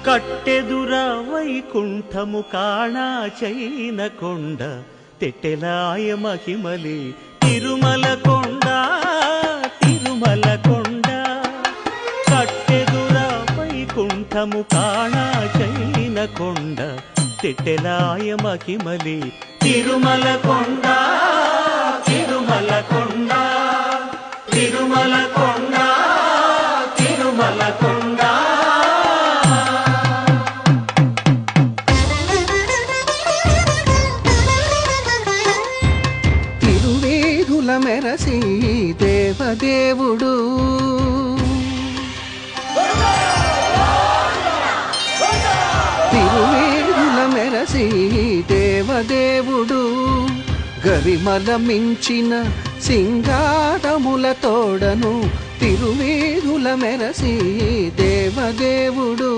కట్టెదుర వైకుంఠము కాణా చైన కొండ తెట్టెలాయ మహిమలి తిరుమల కొండ తిరుమల కొండ కట్టెదుర వైకుంఠము కాణా చైన కొండ తెట్టెలాయ మహిమలి తిరుమల కొండ తిరుమల కొండ తిరుమల కొండ తిరుమల కొండ తిరువేదుల మెరసి దేవదేవుడు తిరువేదుల మెరసి దేవదేవుడు గరిమల మించిన సింగారముల తోడను తిరువేదుల మెరసి దేవదేవుడు